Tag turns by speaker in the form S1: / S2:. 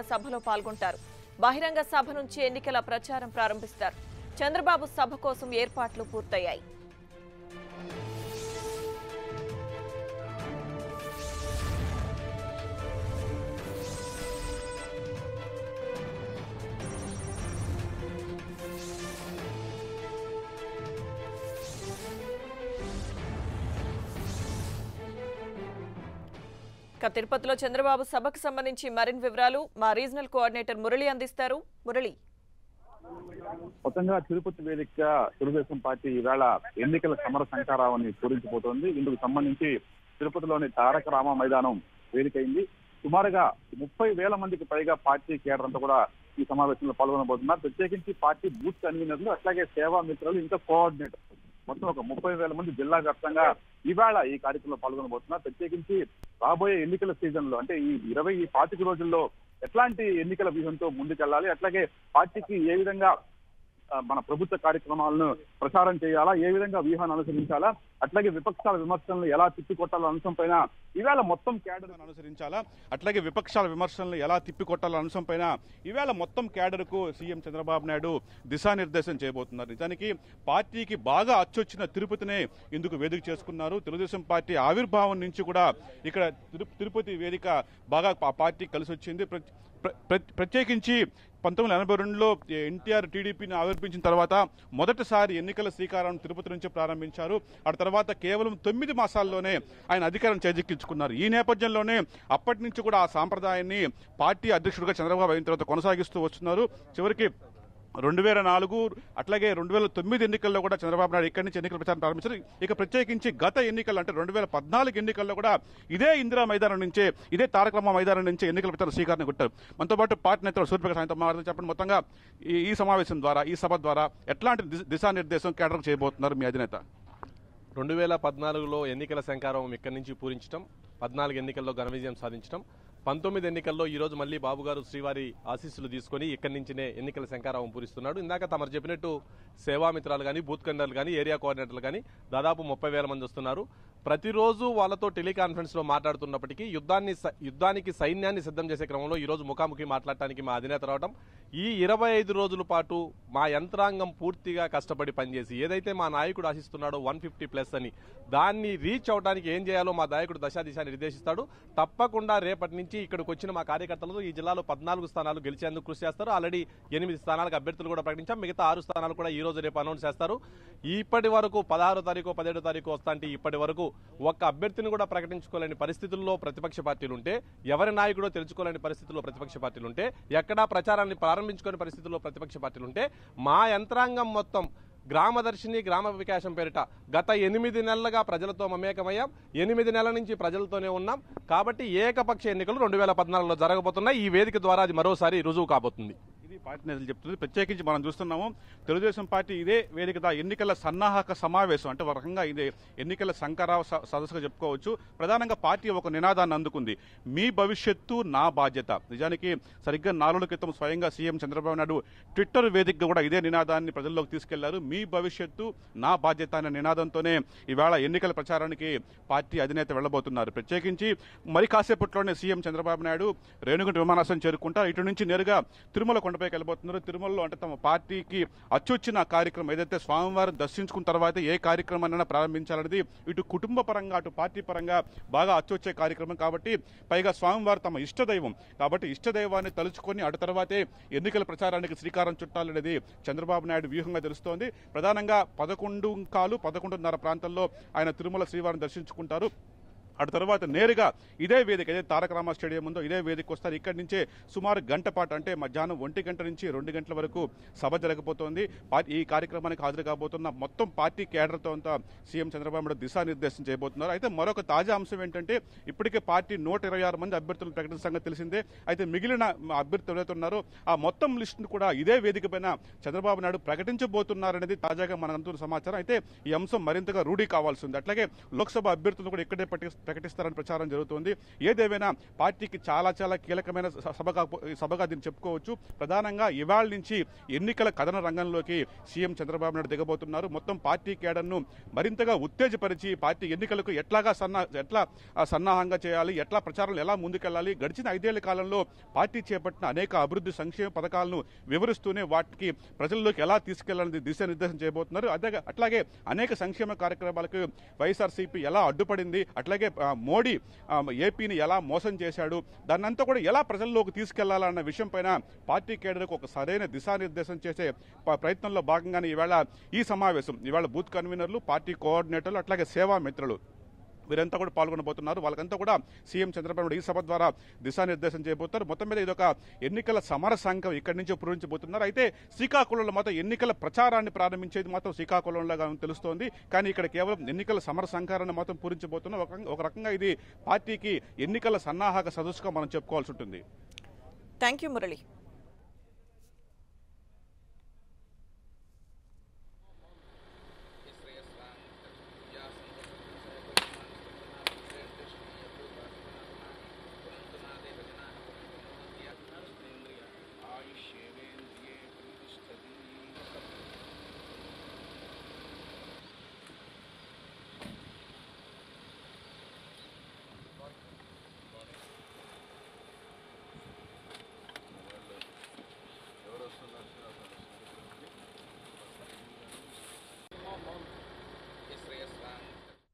S1: సభలో పాల్గొంటారు. బహిరంగ సభ నుంచి ఎన్నికల ప్రచారం ప్రారంభిస్తారు. చంద్రబాబు సభ కోసం ఏర్పాట్లు పూర్తయ్యాయి. తిరుపతిలో చంద్రబాబు సభకు సంబంధించి మరిన్ని వివరాలు మా రీజనల్ కోఆర్డినేటర్ మురళి అందిస్తారు. మురళి,
S2: మొత్తంగా తిరుపతి వేదికగా తెలుగుదేశం పార్టీ ఈవేళ ఎన్నికల సమర సంకారాన్ని పూరించిపోతోంది. ఇందుకు సంబంధించి తిరుపతిలోని తారక రామ మైదానం వేదికైంది. సుమారుగా 30,000 మందికి పైగా పార్టీ కేడర్ అంతా కూడా ఈ సమావేశంలో పాల్గొనబోతున్నారు. ప్రత్యేకించి పార్టీ బూత్ కన్వీనర్లు, అట్లాగే సేవా మిత్రులు, ఇంకా కోఆర్డినేటర్ మొత్తం ఒక 30,000 మంది జిల్లా వ్యాప్తంగా ఇవాళ ఈ కార్యక్రమంలో పాల్గొనబోతున్నారు. ప్రత్యేకించి రాబోయే ఎన్నికల సీజన్ లో అంటే ఈ 25 రోజుల్లో ఎట్లాంటి ఎన్నికల వ్యూహంతో ముందుకెళ్లాలి, అట్లాగే పార్టీకి ఏ విధంగా మన ప్రభుత్వ కార్యక్రమాలను ప్రచారం చేయాలా, ఏ విధంగా వ్యూహాన్ని అనుసరించాలా, అట్లాగే విపక్షాల విమర్శలను ఎలా తిప్పికొట్టాలన్న అంశం పైన ఈవేళ మొత్తం క్యాడర్ అనుసరించాలా, అట్లాగే విపక్షాల విమర్శలను ఎలా తిప్పికొట్టాలన్న అంశం పైన ఈవేళ మొత్తం క్యాడర్ కు సీఎం చంద్రబాబు నాయుడు దిశానిర్దేశం చేయబోతున్నారు. నిజానికి పార్టీకి బాగా అచ్చొచ్చిన తిరుపతినే ఇందుకు వేదిక చేసుకున్నారు. తెలుగుదేశం పార్టీ ఆవిర్భావం నుంచి కూడా ఇక్కడ తిరుపతి వేదిక బాగా పార్టీ కలిసి వచ్చింది. ప్రత్యేకించి 1982లో ఎన్టీఆర్ టీడీపీని ఆవిర్భించిన తర్వాత మొదటిసారి ఎన్నికల శ్రీకారం తిరుపతి నుంచి ప్రారంభించారు. ఆ తర్వాత కేవలం 9 మాసాల్లోనే ఆయన అధికారం చేజిక్కించుకున్నారు. ఈ నేపథ్యంలోనే అప్పటి నుంచి కూడా ఆ సాంప్రదాయాన్ని పార్టీ అధ్యక్షుడిగా చంద్రబాబు అయిన తర్వాత కొనసాగిస్తూ వస్తున్నారు. చివరికి 2004 అట్లాగే 2009 ఎన్నికల్లో కూడా చంద్రబాబు నాయుడు ఇక్కడి నుంచి ఎన్నికల ప్రచారం ప్రారంభించారు. ఇక ప్రత్యేకించి గత ఎన్నికలు అంటే 2014 ఎన్నికల్లో కూడా ఇదే ఇందిరా మైదానం నుంచే, ఇదే తారక రామ మైదానం నుంచే ఎన్నికల ప్రచారం శ్రీకారం కొట్టారు. మనతో పాటు పార్టీ నేతలు సూర్యప్రకాష్ ఆయనతో మాట్లాడుతూ చెప్పండి, మొత్తంగా ఈ సమావేశం ద్వారా, ఈ సభ ద్వారా ఎట్లాంటి దిశానిర్దేశం కేడర్ చేయబోతున్నారు మీ అధినేత?
S3: 2014లో ఎన్నికల శంకారం ఇక్కడి నుంచి పూరించడం, 14 ఎన్నికల్లో ఘన విజయం సాధించడం, 19 ఎన్నికల్లో ఈ రోజు మళ్లీ బాబు గారు శ్రీవారి ఆశీస్సులు తీసుకుని ఇక్కడి నుంచినే ఎన్నికల శంకారావం పూరిస్తున్నాడు. ఇందాక తమరు చెప్పినట్టు సేవామిత్రాలు కానీ, బూత్ కన్వీనర్లు కానీ, ఏరియా కోఆర్డినేటర్లు కానీ దాదాపు 30,000 మంది వస్తున్నారు. ప్రతిరోజు వాళ్ళతో టెలికాన్ఫరెన్స్ లో మాట్లాడుతున్నప్పటికీ యుద్ధానికి సైన్యాన్ని సిద్ధం చేసే క్రమంలో ఈ రోజు ముఖాముఖి మాట్లాడటానికి మా అధినేత రావడం, ఈ 25 రోజుల పాటు మా యంత్రాంగం పూర్తిగా కష్టపడి పనిచేసి ఏదైతే మా నాయకుడు ఆశిస్తున్నాడో 150+ అని దాన్ని రీచ్ అవడానికి ఏం చేయాలో మా నాయకుడు దశాదిశ నిర్దేశిస్తాడు. తప్పకుండా రేపటి నుంచి ఇక్కడికి వచ్చిన మా కార్యకర్తలతో ఈ జిల్లాలో 14 స్థానాలు గెలిచేందుకు కృషి చేస్తారు. ఆల్రెడీ 8 స్థానాలకు అభ్యర్థులు కూడా ప్రకటించాం. మిగతా 6 స్థానాలు కూడా ఈ రోజు రేపు అనౌన్స్ చేస్తారు. ఇప్పటి వరకు 16వ తారీఖు 17వ తారీఖు వస్తాంటే ఇప్పటి వరకు ఒక్క అభ్యర్థిని కూడా ప్రకటించుకోలేని పరిస్థితుల్లో ప్రతిపక్ష పార్టీలుంటే, ఎవరి నాయకుడో తెలుసుకోలేని పరిస్థితుల్లో ప్రతిపక్ష పార్టీలుంటే, ఎక్కడా ప్రచారాన్ని ప్రారంభించుకునే పరిస్థితుల్లో ప్రతిపక్ష పార్టీలుంటే, మా యంత్రాంగం మొత్తం గ్రామదర్శిని, గ్రామ వికాసం పేరిట గత 8 నెలలుగా ప్రజలతో మమేకమయ్యాం. 8 నెలల నుంచి ప్రజలతోనే ఉన్నాం. కాబట్టి ఏకపక్ష ఎన్నికలు 2014లో జరగబోతున్నాయి. ఈ వేదిక ద్వారా అది మరోసారి రుజువు కాబోతుంది.
S2: ఇది పార్టీ నేతలు చెప్తుంది. ప్రత్యేకించి మనం చూస్తున్నాము, తెలుగుదేశం పార్టీ ఇదే వేదిక ఎన్నికల సన్నాహక సమావేశం అంటే ఒక రకంగా ఇదే ఎన్నికల సంకరావ సదస్సుగా చెప్పుకోవచ్చు. ప్రధానంగా పార్టీ ఒక నినాదాన్ని అందుకుంది, మీ భవిష్యత్తు నా బాధ్యత. నిజానికి సరిగ్గా 4 రోజుల క్రితం స్వయంగా సీఎం చంద్రబాబు నాయుడు ట్విట్టర్ వేదికగా కూడా ఇదే నినాదాన్ని ప్రజల్లోకి తీసుకెళ్లారు. మీ భవిష్యత్తు నా బాధ్యత అనే నినాదంతోనే ఇవాళ ఎన్నికల ప్రచారానికి పార్టీ అధినేత వెళ్లబోతున్నారు. ప్రత్యేకించి మరి కాసేపట్లోనే సీఎం చంద్రబాబు నాయుడు రేణుగుంట విమానాశ్రయం చేరుకుంటారు. ఇటు నుంచి నేరుగా తిరుమల కొండపైకి వెళ్ళబోతున్నారు. తిరుమలలో అంటే తమ పార్టీకి అచ్చొచ్చిన కార్యక్రమం ఏదైతే స్వామివారిని దర్శించుకున్న తర్వాత ఏ కార్యక్రమాన్ని ప్రారంభించాలనేది ఇటు కుటుంబ పరంగా అటు పార్టీ పరంగా బాగా అచ్చొచ్చే కార్యక్రమం కాబట్టి, పైగా స్వామివారు తమ ఇష్టదైవం కాబట్టి ఇష్టదైవాన్ని తలుచుకొని అటు తర్వాతే ఎన్నికల ప్రచారానికి శ్రీకారం చుట్టాలనేది చంద్రబాబు నాయుడు వ్యూహంగా తెలుస్తోంది. ప్రధానంగా 11:15-11:30 ప్రాంతంలో ఆయన తిరుమల శ్రీవారిని దర్శించుకుంటారు. అటు తర్వాత నేరుగా ఇదే వేదిక, ఇదే తారక రామ స్టేడియం ఉందో ఇదే వేదిక వస్తారు. ఇక్కడి నుంచే సుమారు గంట పాటు అంటే మధ్యాహ్నం 1 గంట నుంచి 2 గంటల వరకు సభ జరగబోతోంది. ఈ కార్యక్రమానికి హాజరు కాబోతున్న మొత్తం పార్టీ కేడర్తో అంతా సీఎం చంద్రబాబు నాయుడు దిశానిర్దేశం చేయబోతున్నారు. అయితే మరొక తాజా అంశం ఏంటంటే, ఇప్పటికే పార్టీ 126 మంది అభ్యర్థులను ప్రకటించిన సంగతి తెలిసిందే. అయితే మిగిలిన అభ్యర్థులు ఎవరైతే ఉన్నారో ఆ మొత్తం లిస్టును కూడా ఇదే వేదిక పైన చంద్రబాబు నాయుడు ప్రకటించబోతున్నారనేది తాజాగా మనకు అందుతున్న సమాచారం. అయితే ఈ అంశం మరింతగా రూఢీ కావాల్సి ఉంది. అట్లాగే లోక్సభ అభ్యర్థులను కూడా ఇక్కడే
S4: ప్రకటిస్తారని ప్రచారం జరుగుతోంది. ఏదేమైనా పార్టీకి చాలా చాలా కీలకమైన సభగా దీన్ని చెప్పుకోవచ్చు. ప్రధానంగా ఇవాళ నుంచి ఎన్నికల కథన రంగంలోకి సీఎం చంద్రబాబు నాయుడు దిగబోతున్నారు. మొత్తం పార్టీ కేడర్ను మరింతగా ఉత్తేజపరిచి పార్టీ ఎన్నికలకు ఎట్లా సన్నాహంగా చేయాలి, ఎట్లా ప్రచారాలు ఎలా ముందుకెళ్లాలి, గడిచిన 5 ఏళ్ల కాలంలో పార్టీ చేపట్టిన అనేక అభివృద్ధి సంక్షేమ పథకాలను వివరిస్తూనే వాటికి ప్రజల్లోకి ఎలా తీసుకెళ్లాలని దిశానిర్దేశం చేయబోతున్నారు. అట్లాగే అనేక సంక్షేమ కార్యక్రమాలకు వైఎస్ఆర్సీపీ ఎలా అడ్డుపడింది, అట్లాగే మోడీ ఏపీని ఎలా మోసం చేశాడు, దాన్నంతా కూడా ఎలా ప్రజల్లోకి తీసుకెళ్లాలన్న విషయం పైన పార్టీ కేడర్కు ఒక సరైన దిశానిర్దేశం చేసే ప్రయత్నంలో భాగంగానే ఈ సమావేశం ఇవాళ బూత్ కన్వీనర్లు, పార్టీ కోఆర్డినేటర్లు, అట్లాగే సేవా మిత్రులు వీరంతా కూడా పాల్గొనబోతున్నారు. వాళ్ళకంతా కూడా సీఎం చంద్రబాబు నాయుడు ఈ సభ ద్వారా దిశానిర్దేశం చేయబోతున్నారు. మొత్తం మీద ఇదొక ఎన్నికల సమర సంఘం ఇక్కడి నుంచి పూరించబోతున్నారు. అయితే శ్రీకాకుళంలో మాత్రం ఎన్నికల ప్రచారాన్ని ప్రారంభించేది మాత్రం శ్రీకాకుళంలోగా తెలుస్తోంది. కానీ ఇక్కడ కేవలం ఎన్నికల సమర సంఘారాన్ని మాత్రం పూరించబోతున్నారు. ఒక రకంగా ఇది పార్టీకి ఎన్నికల సన్నాహక సదస్సుగా మనం చెప్పుకోవాల్సి ఉంటుంది.
S1: Thank you Murali.